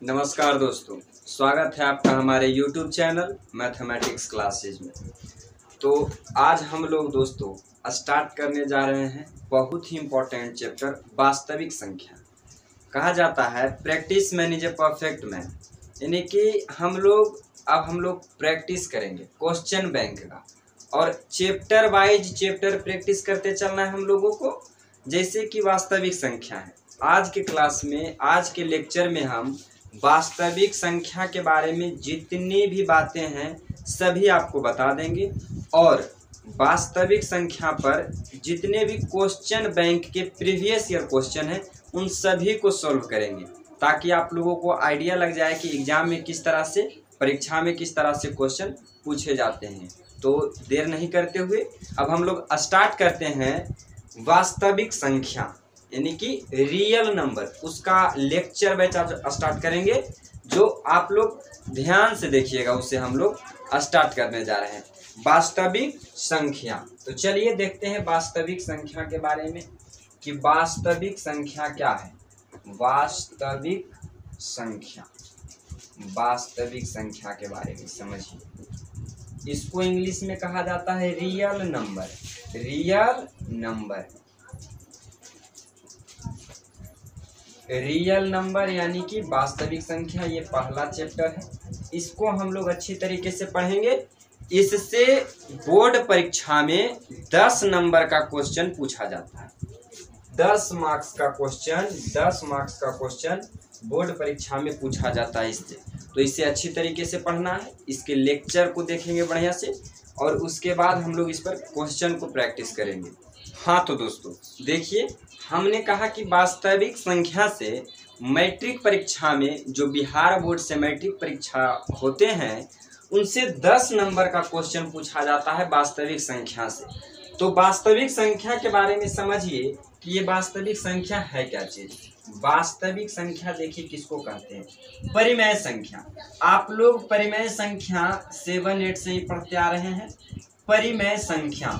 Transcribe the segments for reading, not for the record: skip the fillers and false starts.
नमस्कार दोस्तों, स्वागत है आपका हमारे YouTube चैनल मैथमेटिक्स क्लासेज में। तो आज हम लोग दोस्तों स्टार्ट करने जा रहे हैं बहुत ही इम्पोर्टेंट चैप्टर वास्तविक संख्या। कहा जाता है practice man is a perfect man, यानी कि हम लोग प्रैक्टिस करेंगे क्वेश्चन बैंक का और चैप्टर वाइज चैप्टर प्रैक्टिस करते चलना है हम लोगों को, जैसे कि वास्तविक संख्या है। आज के क्लास में, आज के लेक्चर में हम वास्तविक संख्या के बारे में जितनी भी बातें हैं सभी आपको बता देंगे और वास्तविक संख्या पर जितने भी क्वेश्चन बैंक के प्रीवियस ईयर क्वेश्चन हैं उन सभी को सॉल्व करेंगे, ताकि आप लोगों को आइडिया लग जाए कि एग्जाम में किस तरह से, परीक्षा में किस तरह से क्वेश्चन पूछे जाते हैं। तो देर नहीं करते हुए अब हम लोग स्टार्ट करते हैं वास्तविक संख्या यानी कि रियल नंबर, उसका लेक्चर बैच आप स्टार्ट करेंगे, जो आप लोग ध्यान से देखिएगा, उसे हम लोग स्टार्ट करने जा रहे हैं वास्तविक संख्या। तो चलिए देखते हैं वास्तविक संख्या के बारे में कि वास्तविक संख्या क्या है। वास्तविक संख्या के बारे में समझिए। इसको इंग्लिश में कहा जाता है रियल नंबर। रियल नंबर यानी कि वास्तविक संख्या, ये पहला चैप्टर है। इसको हम लोग अच्छी तरीके से पढ़ेंगे। इससे बोर्ड परीक्षा में 10 नंबर का क्वेश्चन पूछा जाता है। 10 मार्क्स का क्वेश्चन बोर्ड परीक्षा में पूछा जाता है इससे। तो इसे अच्छी तरीके से पढ़ना है, इसके लेक्चर को देखेंगे बढ़िया से और उसके बाद हम लोग इस पर क्वेश्चन को प्रैक्टिस करेंगे। हाँ तो दोस्तों देखिए, हमने कहा कि वास्तविक संख्या से मैट्रिक परीक्षा में, जो बिहार बोर्ड से मैट्रिक परीक्षा होते हैं, उनसे 10 नंबर का क्वेश्चन पूछा जाता है वास्तविक संख्या से। तो वास्तविक संख्या के बारे में समझिए कि ये वास्तविक संख्या है क्या चीज़। वास्तविक संख्या देखिए किसको कहते हैं, परिमेय संख्या। आप लोग परिमेय संख्या 7-8 से ही पढ़ते आ रहे हैं। परिमेय संख्या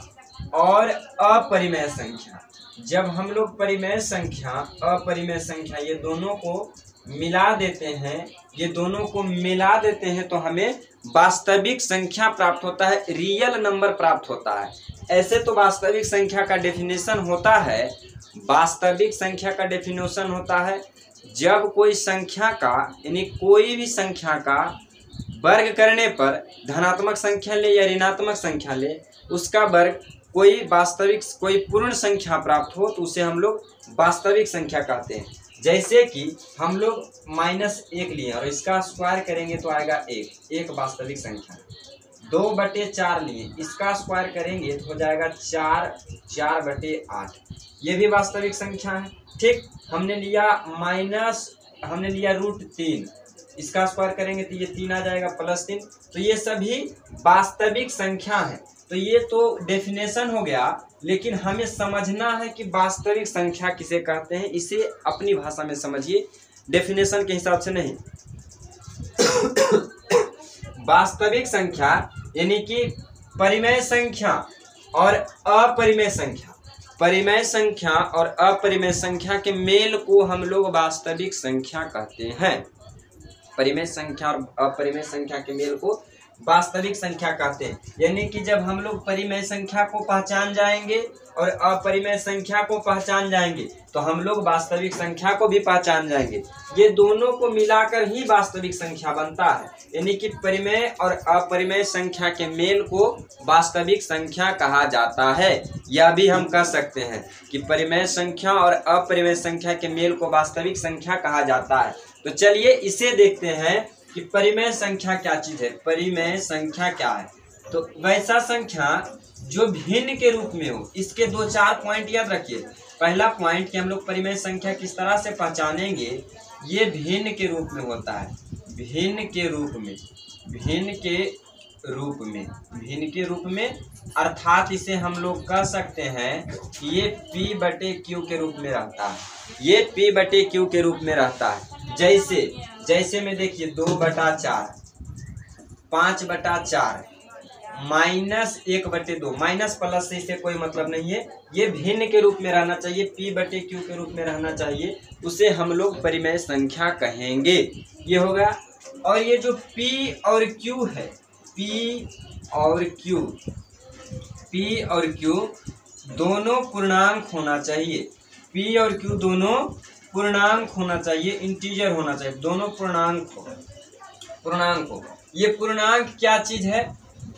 और अपरिमेय संख्या, जब हम लोग परिमेय संख्या, अपरिमेय संख्या ये दोनों को मिला देते हैं तो हमें वास्तविक संख्या प्राप्त होता है, रियल नंबर प्राप्त होता है। ऐसे तो वास्तविक संख्या का डेफिनेशन होता है, जब कोई संख्या का, यानी कोई भी संख्या का वर्ग करने पर धनात्मक संख्या ले या ऋणात्मक संख्या ले, उसका वर्ग कोई पूर्ण संख्या प्राप्त हो तो उसे हम लोग वास्तविक संख्या कहते हैं। जैसे कि हम लोग -1 लिए और इसका स्क्वायर करेंगे तो आएगा 1, एक वास्तविक संख्या। 2/4 लिए, इसका स्क्वायर करेंगे तो हो जाएगा 4/8, ये भी वास्तविक संख्या है। ठीक, हमने लिया √3, इसका स्क्वायर करेंगे तो ये 3 आ जाएगा +3। तो ये सभी वास्तविक संख्या है। तो ये तो डेफिनेशन हो गया, लेकिन हमें समझना है कि वास्तविक संख्या किसे कहते हैं। इसे अपनी भाषा में समझिए, डेफिनेशन के हिसाब से नहीं। वास्तविक संख्या यानी कि परिमेय संख्या और अपरिमेय संख्या, परिमेय संख्या और अपरिमेय संख्या के मेल को हम लोग वास्तविक संख्या कहते हैं। परिमेय संख्या और अपरिमेय संख्या के मेल को वास्तविक संख्या कहते हैं। यानी कि जब हम लोग परिमेय संख्या को पहचान जाएंगे और अपरिमेय संख्या को पहचान जाएंगे तो हम लोग वास्तविक संख्या को भी पहचान जाएंगे। ये दोनों को मिलाकर ही वास्तविक संख्या बनता है। यानी कि परिमेय और अपरिमेय संख्या के मेल को वास्तविक संख्या कहा जाता है। यह भी हम कह सकते हैं कि परिमेय संख्या और अपरिमेय संख्या के मेल को वास्तविक संख्या कहा जाता है। तो चलिए इसे देखते हैं कि परिमेय संख्या क्या चीज़ है। परिमेय संख्या क्या है? तो वैसा संख्या जो भिन्न के रूप में हो। इसके 2-4 पॉइंट याद रखिए। पहला पॉइंट कि हम लोग परिमेय संख्या किस तरह से पहचानेंगे, ये भिन्न के रूप में होता है। भिन्न के रूप में अर्थात इसे हम लोग कह सकते हैं कि ये P/Q के रूप में रहता है। ये P/Q के रूप में रहता है। जैसे में देखिए 2/4, 5/4, -1/2। माइनस प्लस से इसे कोई मतलब नहीं है, ये भिन्न के रूप में रहना चाहिए, p/q के रूप में रहना चाहिए, उसे हम लोग परिमेय संख्या कहेंगे। ये हो गया। और ये जो p और q है, p और q दोनों पूर्णांक होना चाहिए। p और q दोनों पूर्णांक होना चाहिए, इंटीजर होना चाहिए, दोनों पूर्णांक हो। ये पूर्णांक क्या चीज है,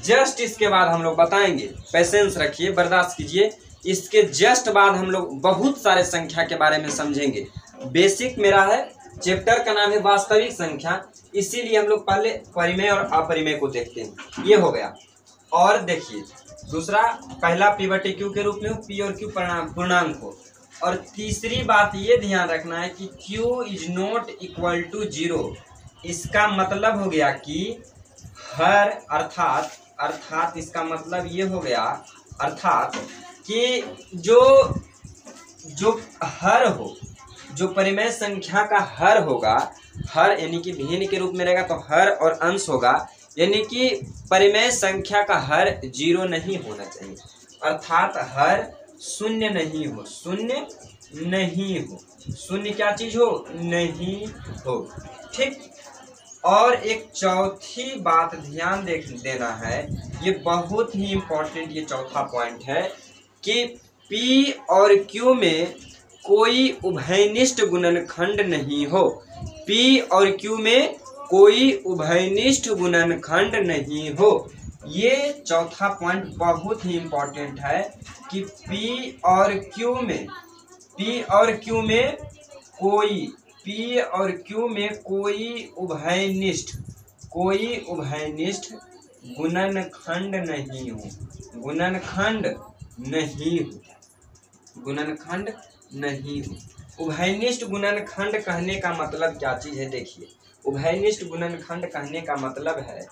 जस्ट इसके बाद हम लोग बताएंगे। पैसेंस रखिए, बर्दाश्त कीजिए। इसके जस्ट बाद हम लोग बहुत सारे संख्या के बारे में समझेंगे। बेसिक मेरा है, चैप्टर का नाम है वास्तविक संख्या, इसीलिए हम लोग पहले परिमेय और अपरिमेय को देखते हैं। ये हो गया। और देखिए दूसरा, पहला p/q के रूप में हो, p और q पूर्णांक हो। और तीसरी बात ये ध्यान रखना है कि q is not equal to 0। इसका मतलब हो गया कि हर अर्थात इसका मतलब ये हो गया, अर्थात कि जो हर हो, जो परिमेय संख्या का हर होगा, हर यानी कि भिन्न के रूप में रहेगा तो हर और अंश होगा, यानी कि परिमेय संख्या का हर 0 नहीं होना चाहिए, अर्थात हर शून्य नहीं हो। शून्य क्या चीज हो, नहीं हो। ठीक। और एक चौथी बात ध्यान देना है, ये बहुत ही इंपॉर्टेंट, ये चौथा पॉइंट है कि p और q में कोई उभयनिष्ठ गुणनखंड नहीं हो। p और q में कोई उभयनिष्ठ गुणनखंड नहीं हो। ये चौथा पॉइंट बहुत ही इंपॉर्टेंट है कि p और q में कोई उभयनिष्ठ गुणनखंड नहीं हो। उभयनिष्ठ गुणनखंड कहने का मतलब क्या चीज है, देखिए। उभयनिष्ठ गुणनखंड कहने का मतलब है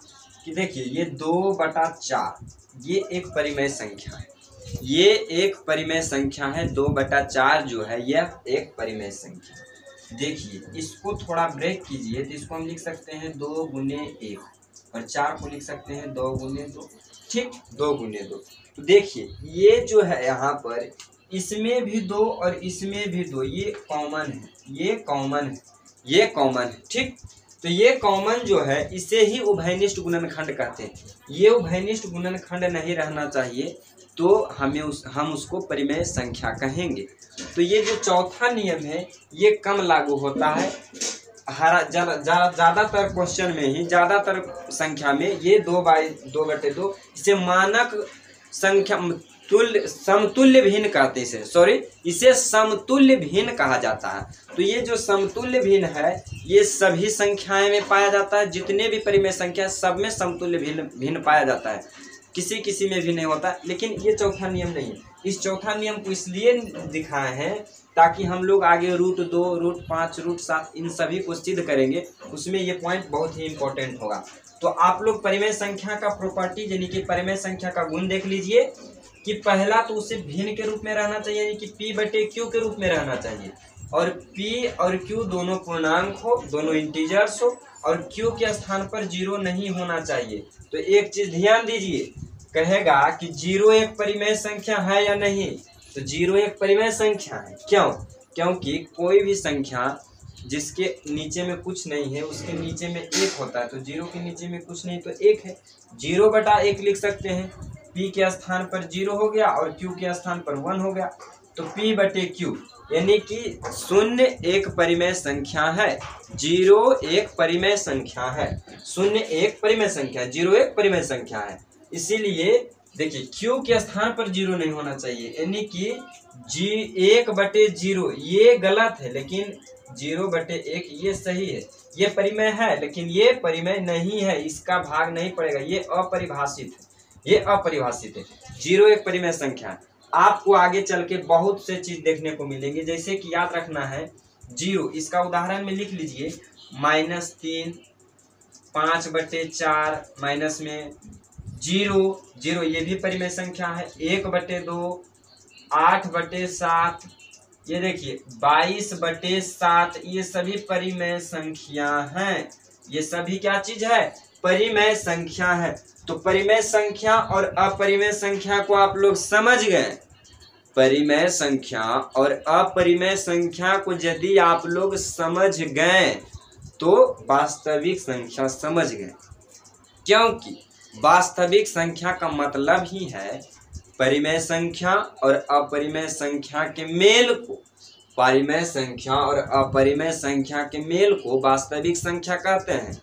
कि देखिए ये 2/4 ये एक परिमेय संख्या है, ये एक परिमेय संख्या है। 2/4 जो है यह एक परिमेय संख्या है। देखिए इसको थोड़ा ब्रेक कीजिए तो इसको हम लिख सकते हैं 2 × 1 और 4 को लिख सकते हैं 2 × 2। ठीक, 2 × 2। तो देखिए ये जो है यहाँ पर, इसमें भी 2 और इसमें भी 2, ये कॉमन है। ठीक, तो ये कॉमन जो है इसे ही उभयनिष्ठ गुणनखंड कहते हैं। ये उभयनिष्ठ गुणनखंड नहीं रहना चाहिए तो हम उसको परिमेय संख्या कहेंगे। तो ये जो चौथा नियम है ये कम लागू होता है, ज्यादातर क्वेश्चन में ही, ज्यादातर संख्या में ये 2/2 इसे मानक संख्या समतुल्य भिन्न कहते हैं, इसे समतुल्य भिन्न कहा जाता है। तो ये जो समतुल्य भिन्न है ये सभी संख्याएं में पाया जाता है, जितने भी परिमेय संख्या सब में समतुल्य भिन्न पाया जाता है, किसी में भी नहीं होता। लेकिन ये चौथा नियम नहीं है। इस चौथा नियम को इसलिए दिखाए हैं ताकि हम लोग आगे √2, √5, √7 इन सभी को सिद्ध करेंगे, उसमें ये पॉइंट बहुत ही इंपॉर्टेंट होगा। तो आप लोग परिमेय संख्या का प्रॉपर्टी यानी कि परिमेय संख्या का गुण देख लीजिए कि पहला तो उसे भिन्न के रूप में रहना चाहिए, यानी कि p/q के रूप में रहना चाहिए, और p और q दोनों पूर्णांक हो, दोनों इंटीजर्स हो, और q के स्थान पर 0 नहीं होना चाहिए। तो एक चीज ध्यान दीजिए, कहेगा कि 0 एक परिमेय संख्या है या नहीं, तो 0 एक परिमेय संख्या है। क्यों? क्योंकि कोई भी संख्या जिसके नीचे में कुछ नहीं है उसके नीचे में 1 होता है, तो 0 के नीचे में कुछ नहीं तो 1 है, 0/1 लिख सकते हैं। p के स्थान पर 0 हो गया और q के स्थान पर 1 हो गया, तो p/q यानी कि 0 एक परिमेय संख्या है, 0 एक परिमेय संख्या है, 0 एक परिमेय संख्या, 0 एक परिमेय संख्या है। इसीलिए देखिए q के स्थान पर 0 नहीं होना चाहिए, यानी कि 1/0 ये गलत है, लेकिन 0/1 ये सही है। ये परिमेय है लेकिन ये परिमेय नहीं है, इसका भाग नहीं पड़ेगा, ये अपरिभाषित है। 0 एक परिमेय संख्या है। आपको आगे चल के बहुत से चीज देखने को मिलेंगे, जैसे कि याद रखना है 0, इसका उदाहरण में लिख लीजिए -3, 5/4 माइनस में 0 ये भी परिमेय संख्या है, 1/2, 8/7, ये देखिए 22/7, ये सभी परिमेय संख्या हैं। ये सभी क्या चीज है? परिमेय संख्या है। तो परिमेय संख्या और अपरिमेय संख्या को आप लोग समझ गए। परिमेय संख्या और अपरिमेय संख्या को यदि आप लोग समझ गए तो वास्तविक संख्या समझ गए, क्योंकि वास्तविक संख्या का मतलब ही है परिमेय संख्या और अपरिमेय संख्या के मेल को। परिमेय संख्या और अपरिमेय संख्या के मेल को वास्तविक संख्या कहते हैं।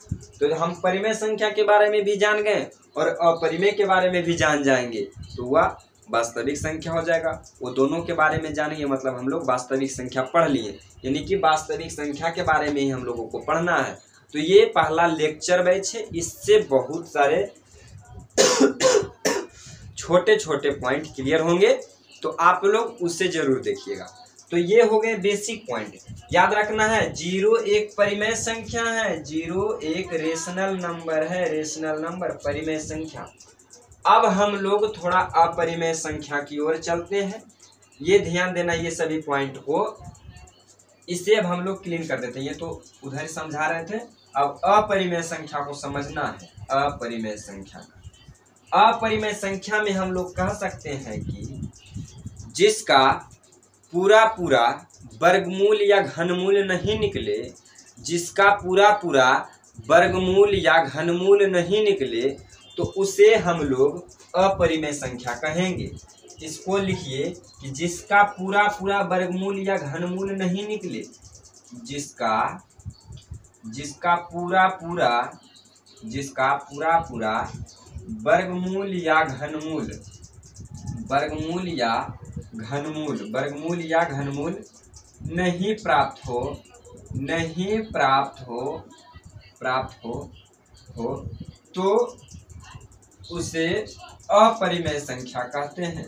तो हम परिमेय संख्या के बारे में भी जान गए और अपरिमेय के बारे में भी जान जाएंगे तो वह वास्तविक संख्या हो जाएगा। वो दोनों के बारे में जानेंगे मतलब हम लोग वास्तविक संख्या पढ़ लिए, यानी कि वास्तविक संख्या के बारे में ही हम लोगों को पढ़ना है। तो ये पहला लेक्चर बैच है, इससे बहुत सारे छोटे छोटे पॉइंट क्लियर होंगे, तो आप लोग उससे जरूर देखिएगा। तो ये हो गए बेसिक पॉइंट, याद रखना है। 0 एक परिमेय संख्या है, 0 एक रेशनल नंबर है, रेशनल नंबर परिमेय संख्या। अब हम लोग थोड़ा अपरिमेय संख्या की ओर चलते हैं। ये ध्यान देना ये सभी पॉइंट को, इसे अब हम लोग क्लीन कर देते हैं। ये तो उधर ही समझा रहे थे, अब अपरिमेय संख्या को समझना है। अपरिमेय संख्या, अपरिमेय संख्या में हम लोग कह सकते हैं कि जिसका पूरा पूरा वर्गमूल या घनमूल नहीं निकले, जिसका पूरा पूरा वर्गमूल या घनमूल नहीं निकले तो उसे हम लोग अपरिमेय संख्या कहेंगे। इसको लिखिए कि जिसका पूरा पूरा वर्गमूल या घनमूल नहीं निकले, जिसका पूरा पूरा वर्गमूल या घनमूल नहीं प्राप्त हो तो उसे अपरिमेय संख्या कहते हैं।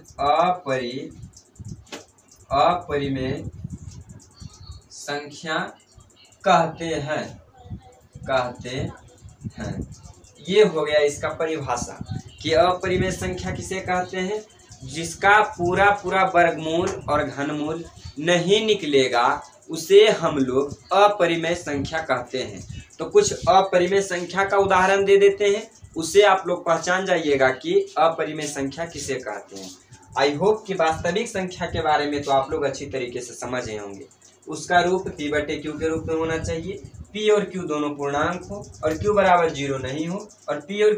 अपरिमेय संख्या कहते हैं। ये हो गया इसका परिभाषा कि अपरिमेय संख्या किसे कहते हैं, जिसका पूरा पूरा वर्गमूल और घनमूल नहीं निकलेगा उसे हम लोग अपरिमेय संख्या कहते हैं। तो कुछ अपरिमेय संख्या का उदाहरण दे देते हैं, उसे आप लोग पहचान जाइएगा कि अपरिमेय संख्या किसे कहते हैं। आई होप कि वास्तविक संख्या के बारे में तो आप लोग अच्छी तरीके से समझ गए होंगे। उसका रूप P/Q के रूप में होना चाहिए, P और Q दोनों पूर्णांक हो और Q बराबर 0 नहीं हो, और P और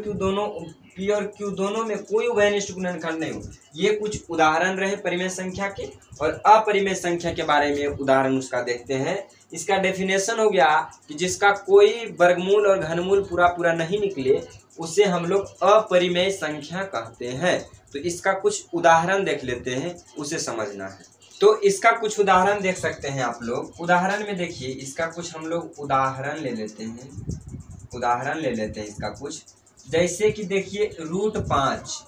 Q दोनों में कोई उभयनिष्ठ गुणनखंड नहीं हो। ये कुछ उदाहरण रहे परिमेय संख्या के। और अपरिमेय संख्या के बारे में उदाहरण उसका देखते हैं। इसका डेफिनेशन हो गया कि जिसका कोई वर्गमूल और घनमूल पूरा पूरा नहीं निकले उसे हम लोग अपरिमेय संख्या कहते हैं। तो इसका कुछ उदाहरण देख लेते हैं, उसे समझना है। तो इसका कुछ उदाहरण देख सकते हैं आप लोग। उदाहरण में देखिए, इसका कुछ हम लोग उदाहरण ले लेते हैं इसका कुछ। जैसे कि देखिए √5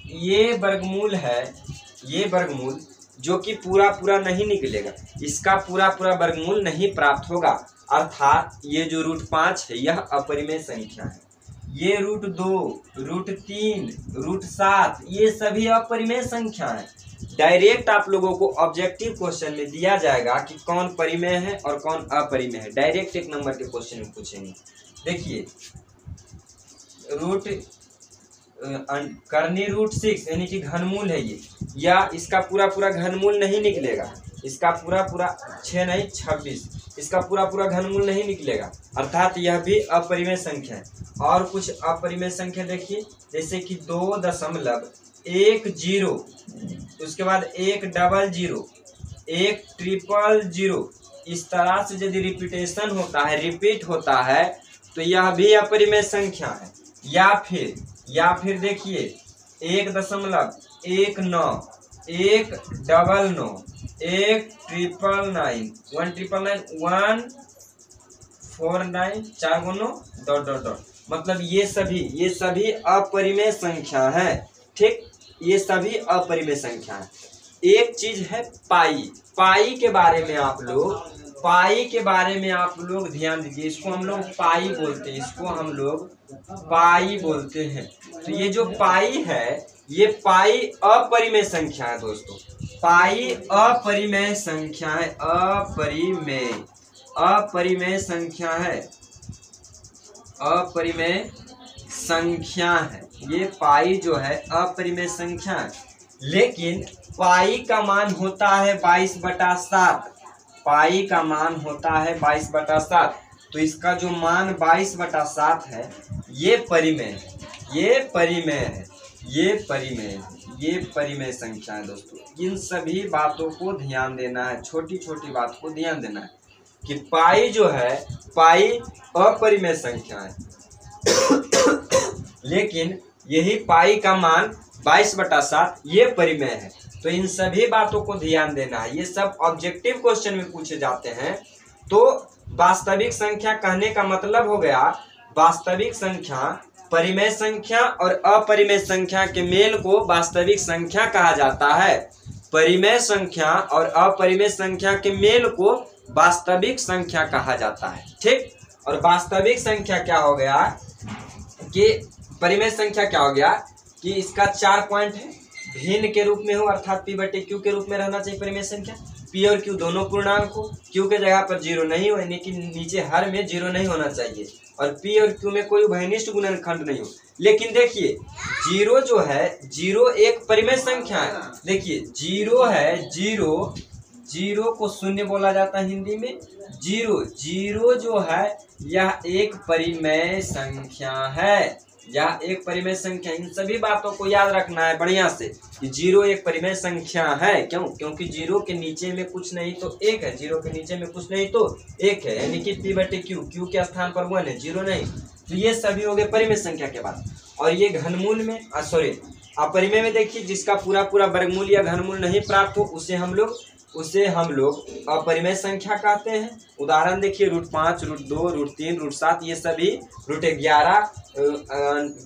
ये वर्गमूल है, ये वर्गमूल जो कि पूरा पूरा नहीं निकलेगा, इसका पूरा पूरा वर्गमूल नहीं प्राप्त होगा, अर्थात ये जो √5 है यह अपरिमेय संख्या है। ये √2, √3, √7 ये सभी अपरिमेय संख्या है। डायरेक्ट आप लोगों को ऑब्जेक्टिव क्वेश्चन में दिया जाएगा कि कौन परिमेय है और कौन अपरिमेय है। डायरेक्ट 1 नंबर के क्वेश्चन में पूछेंगे। देखिए करनी √6 यानी कि घनमूल है ये, या इसका पूरा पूरा घनमूल नहीं निकलेगा, इसका पूरा पूरा 6 नहीं 26, इसका पूरा पूरा घनमूल नहीं निकलेगा, अर्थात यह भी अपरिमेय संख्या है। और कुछ अपरिमेय संख्या देखिए, जैसे कि 2.10, उसके बाद 100, 100, इस तरह से यदि रिपीटेशन होता है, रिपीट होता है तो यह भी अपरिमेय संख्या है। या फिर देखिए 1.19, 199, 199, 1,999, 1,999, 149, 4 9 ... मतलब ये सभी अपरिमेय संख्या है। ठीक, ये सभी अपरिमेय संख्या है। एक चीज है पाई के बारे में आप लोग ध्यान दीजिए। इसको हम लोग पाई बोलते हैं। तो ये जो पाई है, ये पाई अपरिमेय संख्या है दोस्तों। पाई अपरिमेय संख्या है, अपरिमेय संख्या है, अपरिमेय संख्या है, ये पाई जो है अपरिमेय संख्या है। लेकिन पाई का मान होता है 22/7, पाई का मान होता है 22/7। तो इसका जो मान 22/7 है ये परिमेय है, ये परिमेय है, ये परिमेय है, ये परिमेय संख्या है दोस्तों। इन सभी बातों को ध्यान देना है, छोटी छोटी बात को ध्यान देना है कि पाई जो है, पाई अपरिमेय संख्या है लेकिन यही पाई का मान 22/7 ये परिमेय है। तो इन सभी बातों को ध्यान देना है, ये सब ऑब्जेक्टिव क्वेश्चन में पूछे जाते हैं। तो वास्तविक संख्या कहने का मतलब हो गया, वास्तविक संख्या परिमेय संख्या और अपरिमेय संख्या के मेल को वास्तविक संख्या कहा जाता है। परिमेय संख्या और अपरिमेय संख्या के मेल को वास्तविक संख्या कहा जाता है, ठीक। और वास्तविक संख्या क्या हो गया कि परिमेय संख्या क्या हो गया कि इसका 4 पॉइंट है, भिन्न के रूप में हो अर्थात p/q के रूप में रहना चाहिए परिमेय संख्या। p और q दोनों पूर्णांक हो, q के जगह पर 0 नहीं हो, यानी कि नीचे हर में 0 नहीं होना चाहिए, और p और q में कोई उभयनिष्ठ गुणनखंड नहीं हो। लेकिन देखिए 0 जो है, 0 एक परिमेय संख्या है। देखिए 0 है, 0 को शून्य बोला जाता है हिंदी में। 0 जो है यह एक परिमेय संख्या है, यह एक परिमेय संख्या। इन सभी बातों को याद रखना है बढ़िया से कि 0 एक परिमेय संख्या है। क्यों? क्योंकि 0 के नीचे में कुछ नहीं तो 1 है, 0 के नीचे में कुछ नहीं तो 1 है, यानी कि p/q, q के स्थान पर 1 है, 0 नहीं। तो ये सभी हो गए परिमेय संख्या के बाद। और ये घनमूल में अपरिमेय में देखिए जिसका पूरा वर्गमूल या घनमूल नहीं प्राप्त हो उसे हम लोग अपरिमेय संख्या कहते हैं। उदाहरण देखिए √5, √2, √3, √7, ये सभी √11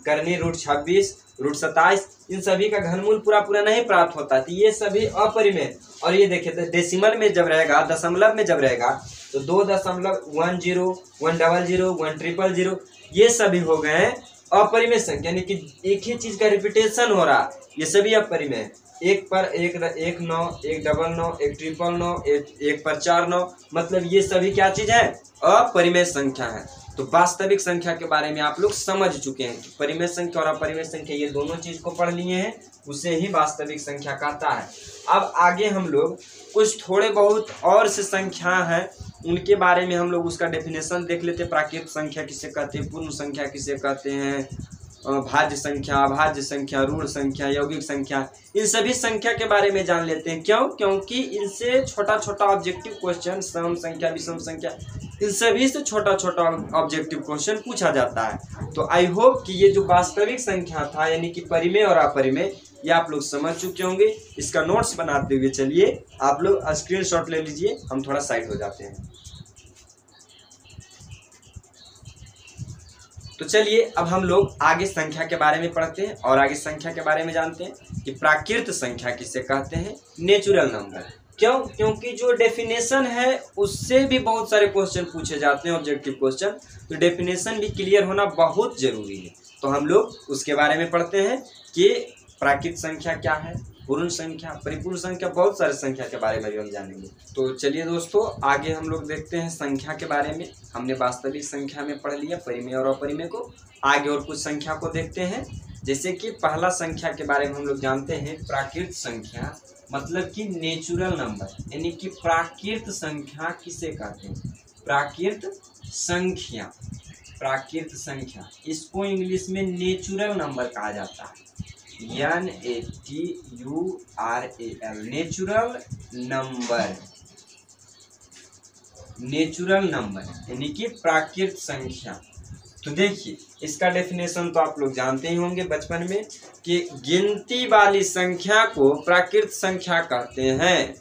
करनी √26, √27, इन सभी का घनमूल पूरा नहीं प्राप्त होता, तो ये सभी अपरिमेय। और ये देखिए डेसिमल में जब रहेगा, दशमलव में जब रहेगा तो 2.10, 100, 100, ये सभी हो गए अपरिमेय संख्या, यानी कि एक ही चीज का रिपीटेशन हो रहा, ये सभी अपरिमेय है। 1 पर 1, 1 9, 1 डबल 9, 1 ट्रिपल 9, 1 पर 4 9, मतलब ये सभी क्या चीज है? अपरिमेय संख्या है। तो वास्तविक संख्या के बारे में आप लोग समझ चुके हैं कि परिमेय संख्या और अपरिमेय संख्या ये दोनों चीज को पढ़ लिए हैं, उसे ही वास्तविक संख्या कहता है। अब आगे हम लोग कुछ थोड़े बहुत और से संख्या हैं, उनके बारे में हम लोग उसका डेफिनेशन देख लेते हैं। प्राकृत संख्या किसे कहते हैं, पूर्ण संख्या किसे कहते हैं, भाज्य संख्या, अभाज्य संख्या, ऋण संख्या, यौगिक संख्या, इन सभी संख्या के बारे में जान लेते हैं। क्यों? क्योंकि इनसे छोटा ऑब्जेक्टिव क्वेश्चन, सम संख्या, विषम संख्या, इन सभी से छोटा ऑब्जेक्टिव क्वेश्चन पूछा जाता है। तो आई होप कि ये जो वास्तविक संख्या था यानी कि परिमेय और अपरिमेय, ये आप लोग समझ चुके होंगे। इसका नोट्स बनाते हुए चलिए आप लोग स्क्रीनशॉट ले लीजिए, हम थोड़ा साइड हो जाते हैं। तो चलिए अब हम लोग आगे संख्या के बारे में पढ़ते हैं और आगे संख्या के बारे में जानते हैं कि प्राकृत संख्या किसे कहते हैं, नेचुरल नंबर। क्यों? क्योंकि जो डेफिनेशन है उससे भी बहुत सारे क्वेश्चन पूछे जाते हैं, ऑब्जेक्टिव क्वेश्चन, तो डेफिनेशन भी क्लियर होना बहुत जरूरी है। तो हम लोग उसके बारे में पढ़ते हैं कि प्राकृत संख्या क्या है, पूर्ण संख्या, परिपूर्ण संख्या, बहुत सारे संख्या के बारे में भी हम जानेंगे। तो चलिए दोस्तों आगे हम लोग देखते हैं संख्या के बारे में। हमने वास्तविक संख्या में पढ़ लिया परिमेय और अपरिमेय को, आगे और कुछ संख्या को देखते हैं। जैसे कि पहला संख्या के बारे में हम लोग जानते हैं प्राकृत संख्या, मतलब कि नेचुरल नंबर, यानी कि प्राकृत संख्या किसे कहते हैं, प्राकृत संख्या, प्राकृत संख्या, इसको इंग्लिश में नेचुरल नंबर कहा जाता है, NATURAL, natural number, natural number यानी कि प्राकृत संख्या। तो देखिए इसका डेफिनेशन तो आप लोग जानते ही होंगे बचपन में कि गिनती वाली संख्या को प्राकृत संख्या कहते हैं।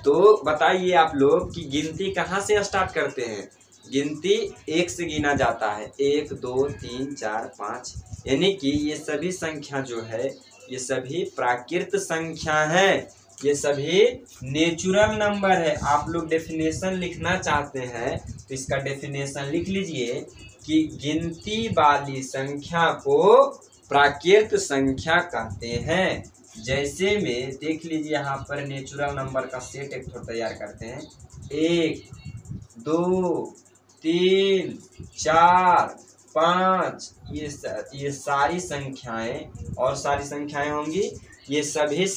तो बताइए आप लोग कि गिनती कहाँ से स्टार्ट करते हैं, गिनती 1 से गिना जाता है, 1 2 3 4 5, यानी कि ये सभी संख्या जो है ये सभी प्राकृत संख्या है, ये सभी नेचुरल नंबर है। आप लोग डेफिनेशन लिखना चाहते हैं तो इसका डेफिनेशन लिख लीजिए कि गिनती वाली संख्या को प्राकृत संख्या कहते हैं। जैसे में देख लीजिए यहाँ पर नेचुरल नंबर का सेट एक थोड़ा तैयार करते हैं, 1 2 3 4 5 ये सारी संख्याएं और सारी संख्याएं होंगी। ये सभी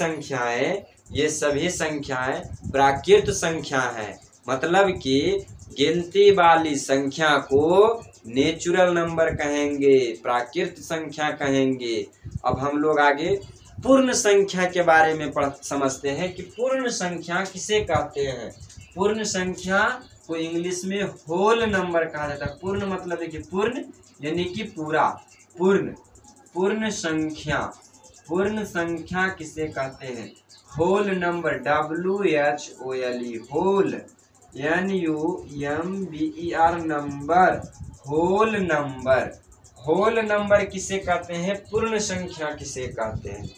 संख्याएं प्राकृत संख्या है, मतलब कि गिनती वाली संख्या को नेचुरल नंबर कहेंगे, प्राकृत संख्या कहेंगे। अब हम लोग आगे पूर्ण संख्या के बारे में समझते हैं कि पूर्ण संख्या किसे कहते हैं। पूर्ण संख्या को इंग्लिश में होल नंबर कहा जाता है। पूर्ण मतलब है कि पूर्ण यानी कि पूरा, पूर्ण संख्या किसे कहते हैं? Whole number, WHOLE, whole, NUMBER number, whole number किसे कहते हैं? पूर्ण संख्या किसे कहते हैं?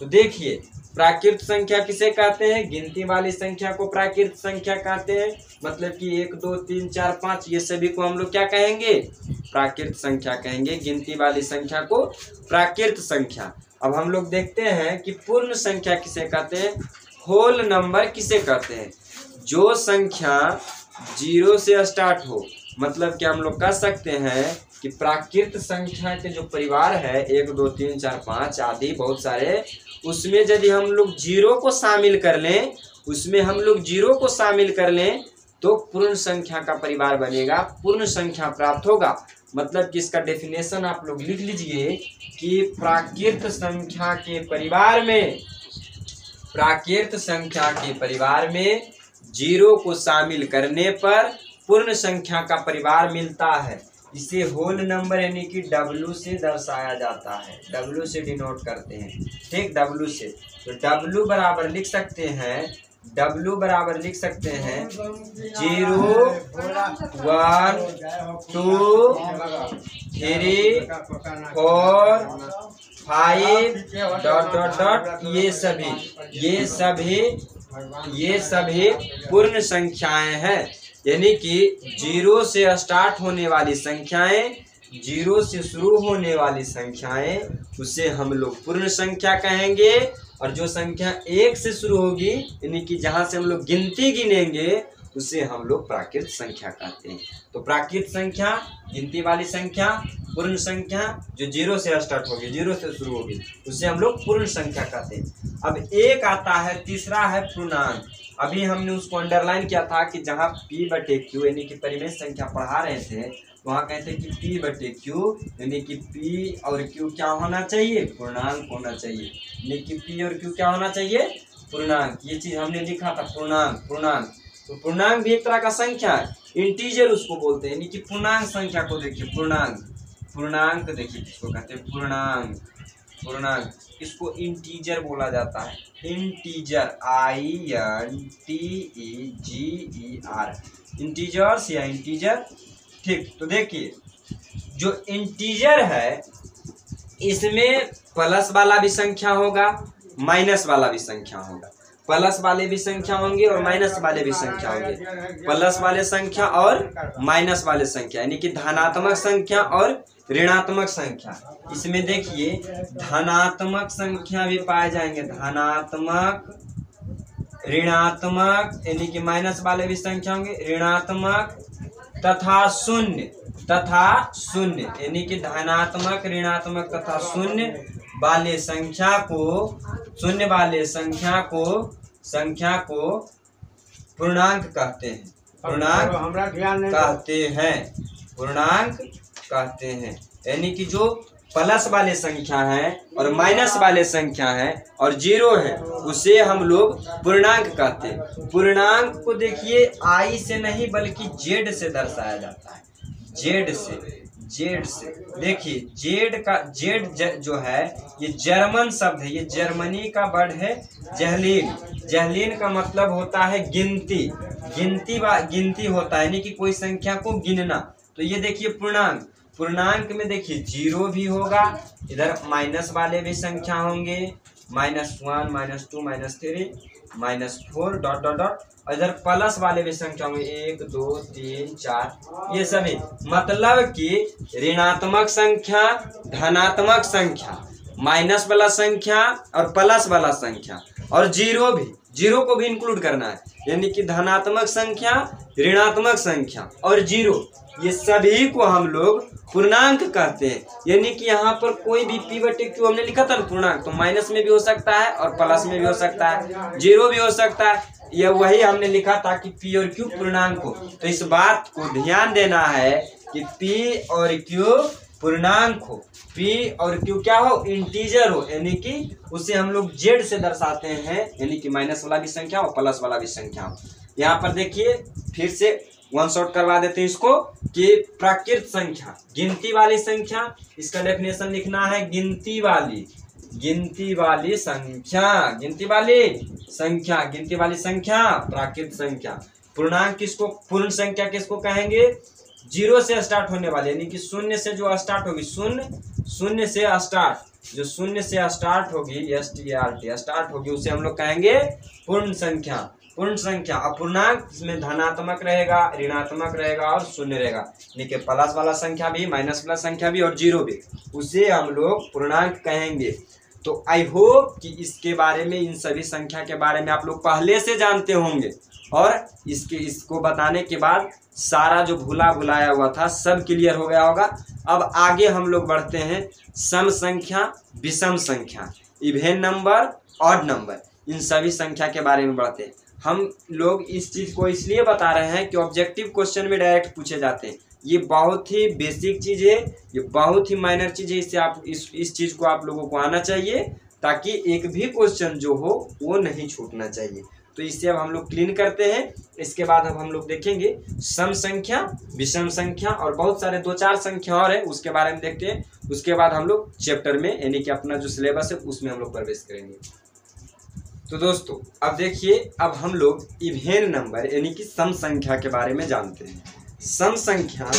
तो देखिए, प्राकृत संख्या किसे कहते हैं? गिनती वाली संख्या को प्राकृत संख्या कहते हैं, मतलब कि 1 2 3 4 5 ये सभी को हम लोग क्या कहेंगे? प्राकृत संख्या कहेंगे। गिनती वाली संख्या को प्राकृत संख्या। अब हम लोग देखते हैं कि पूर्ण संख्या किसे कहते हैं, होल नंबर किसे कहते हैं? जो संख्या 0 से स्टार्ट हो, मतलब कि हम लोग कह सकते हैं कि प्राकृत संख्या के जो परिवार है 1 2 3 4 5 आदि बहुत सारे, उसमें यदि हम लोग 0 को शामिल कर लें, तो पूर्ण संख्या का परिवार बनेगा, पूर्ण संख्या प्राप्त होगा। मतलब कि इसका डेफिनेशन आप लोग लिख लीजिए कि प्राकृत संख्या के परिवार में 0 को शामिल करने पर पूर्ण संख्या का परिवार मिलता है। इसे होल नंबर यानी कि W से दर्शाया जाता है, W से डिनोट करते हैं, ठीक, W से। तो W बराबर लिख सकते हैं 0 1 2 3 4 5 ... ये सभी पूर्ण संख्याएं हैं। यानी कि 0 से स्टार्ट होने वाली संख्याएं, 0 से शुरू होने वाली संख्याएं, उसे हम लोग पूर्ण संख्या कहेंगे। और जो संख्या 1 से शुरू होगी, यानी कि जहां से हम लोग गिनती गिनेंगे, उसे हम लोग प्राकृत संख्या कहते हैं। तो प्राकृत संख्या, गिनती वाली संख्या, पूर्ण संख्या जो 0 से स्टार्ट होगी, 0 से शुरू होगी, उसे हम लोग पूर्ण संख्या कहते हैं। अब एक आता है, तीसरा है पूर्णांक। अभी हमने उसको अंडरलाइन किया था कि जहाँ P/Q यानी कि परिमेय संख्या पढ़ा रहे थे, वहाँ कहते हैं कि P/Q यानी कि P और Q क्या होना चाहिए? पूर्णांक होना चाहिए। यानी कि P और Q क्या होना चाहिए? पूर्णांक। ये चीज हमने लिखा था, पूर्णांक। तो पूर्णांक भी एक तरह का संख्या है, इंटीजर उसको बोलते हैं। यानी कि पूर्णांक संख्या को देखिए, पूर्णांक देखिए किसको कहते हैं? पूर्णांक। इसको इंटीजर बोला जाता है, इंटीजर, INTEGER, इंटीजर्स या इंटीजर, ठीक। तो देखिए, जो इंटीजर है इसमें प्लस वाला भी संख्या होगा, माइनस वाला भी संख्या होगा। प्लस वाले भी संख्या होंगे और माइनस वाले भी संख्या होंगे। प्लस वाले संख्या और माइनस वाले संख्या, यानी कि धनात्मक संख्या और ऋणात्मक संख्या। इसमें देखिए, धनात्मक संख्या भी पाए जाएंगे, धनात्मक, ऋणात्मक, यानी कि माइनस वाले भी संख्या होंगे, ऋणात्मक तथा शून्य, यानी कि धनात्मक, ऋणात्मक तथा शून्य वाले संख्या को पूर्णांक कहते हैं, पूर्णांक कहते हैं। यानी कि जो प्लस वाले संख्या है और माइनस वाले संख्या है और 0 है, उसे हम लोग पूर्णांक कहते हैं। पूर्णांक को देखिए I से नहीं बल्कि Z से दर्शाया जाता है, Z से। देखिए, Z जो है ये जर्मन शब्द है, ये जर्मनी का वर्ड है, जहलीन का मतलब होता है गिनती होता है, यानी कि कोई संख्या को गिनना। तो ये देखिए पूर्णांक में देखिए 0 भी होगा, इधर माइनस वाले भी संख्या होंगे, -1 -2 -3 -4 ... और इधर प्लस वाले भी संख्या होंगे, 1 2 3 4, ये सभी। मतलब कि ऋणात्मक संख्या, धनात्मक संख्या, माइनस वाला संख्या और प्लस वाला संख्या, और जीरो भी, जीरो को भी इंक्लूड करना है, यानी कि धनात्मक संख्या, ऋणात्मक संख्या और जीरो, ये सभी को हम लोग पूर्णांक कहते हैं। यानी कि यहाँ पर कोई भी p/q हमने लिखा था ना पूर्णांक, तो माइनस में भी हो सकता है और प्लस में भी हो सकता है, जीरो भी हो सकता है। यह वही हमने लिखा था कि p और q पूर्णांक हो। तो इस बात को ध्यान देना है कि p और q पूर्णांक हो, p और q क्या हो, इंटीजर हो, यानी कि उसे हम लोग z से दर्शाते हैं, यानी कि माइनस वाला भी संख्या और प्लस वाला भी संख्या हो। यहाँ पर देखिए फिर से वन शॉट करवा देते हैं इसको कि प्राकृत संख्या, गिनती वाली संख्या, इसका डेफिनेशन लिखना है गिनती वाली संख्या, गिनती वाली संख्या प्राकृत संख्या। पूर्णांक किसको, पूर्ण संख्या किसको कहेंगे, जीरो से स्टार्ट होने वाले, यानी कि शून्य से जो स्टार्ट होगी, शून्य से स्टार्ट, जो शून्य से स्टार्ट होगी, START स्टार्ट होगी, उसे हम लोग कहेंगे पूर्ण संख्या। अपूर्णांक इसमें धनात्मक रहेगा, ऋणात्मक रहेगा और शून्य रहेगा, यानी कि प्लस वाला संख्या भी, माइनस वाला संख्या भी और जीरो भी, उसे हम लोग पूर्णांक कहेंगे। तो आई होप कि इसके बारे में, इन सभी संख्या के बारे में आप लोग पहले से जानते होंगे और इसको बताने के बाद सारा जो भूला भुलाया हुआ था सब क्लियर हो गया होगा। अब आगे हम लोग बढ़ते हैं सम संख्या, विषम संख्या, इवेन नंबर, ऑड नंबर, इन सभी संख्या के बारे में बढ़ते हैं। हम लोग इस चीज़ को इसलिए बता रहे हैं कि ऑब्जेक्टिव क्वेश्चन में डायरेक्ट पूछे जाते हैं। ये बहुत ही बेसिक चीज़ है, ये बहुत ही माइनर चीज़ है, इससे आप इस चीज़ को आप लोगों को आना चाहिए ताकि एक भी क्वेश्चन जो हो वो नहीं छूटना चाहिए। तो इससे अब हम लोग क्लीन करते हैं। इसके बाद अब हम लोग देखेंगे सम संख्या, विषम संख्या और बहुत सारे 2-4 संख्या और है, उसके बारे में देखते हैं। उसके बाद हम लोग चैप्टर में, यानी कि अपना जो सिलेबस है उसमें हम लोग प्रवेश करेंगे। तो दोस्तों अब देखिए, अब हम लोग इवेन नंबर यानी कि सम संख्या के बारे में जानते हैं। सम संख्या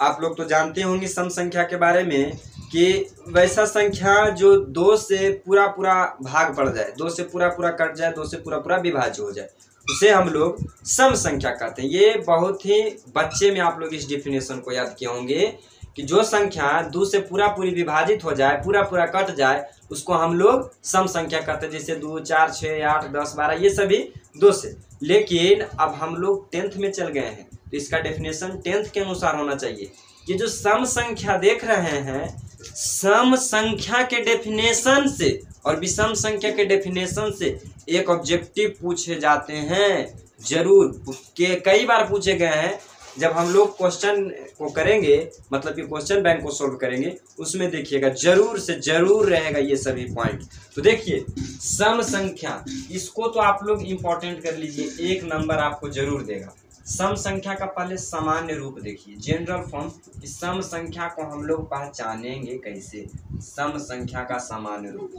आप लोग तो जानते होंगे सम संख्या के बारे में कि वैसा संख्या जो 2 से पूरा भाग पड़ जाए, 2 से पूरा कट जाए, 2 से पूरा विभाज्य हो जाए, उसे हम लोग सम संख्या कहते हैं। ये बहुत ही बच्चे में आप लोग इस डेफिनेशन को याद किए होंगे कि जो संख्या 2 से पूरी विभाजित हो जाए, पूरा कट जाए, उसको हम लोग सम संख्या कहते हैं। जैसे 2, 4, 6, 8, 10, 12 ये सभी 2 से। लेकिन अब हम लोग 10th में चल गए हैं, तो इसका डेफिनेशन 10th के अनुसार होना चाहिए। ये जो सम संख्या देख रहे हैं, सम संख्या के डेफिनेशन से और विषम संख्या के डेफिनेशन से एक ऑब्जेक्टिव पूछे जाते हैं, जरूर के कई बार पूछे गए हैं। जब हम लोग क्वेश्चन को करेंगे, मतलब कि क्वेश्चन बैंक को सोल्व करेंगे, उसमें देखिएगा जरूर से जरूर रहेगा ये सभी पॉइंट। तो देखिए सम संख्या, इसको तो आप लोग इंपॉर्टेंट कर लीजिए, 1 नंबर आपको जरूर देगा। सम संख्या का पहले सामान्य रूप देखिए, जनरल फॉर्म। इस सम संख्या को हम लोग पहचानेंगे कैसे, सम संख्या का सामान्य रूप।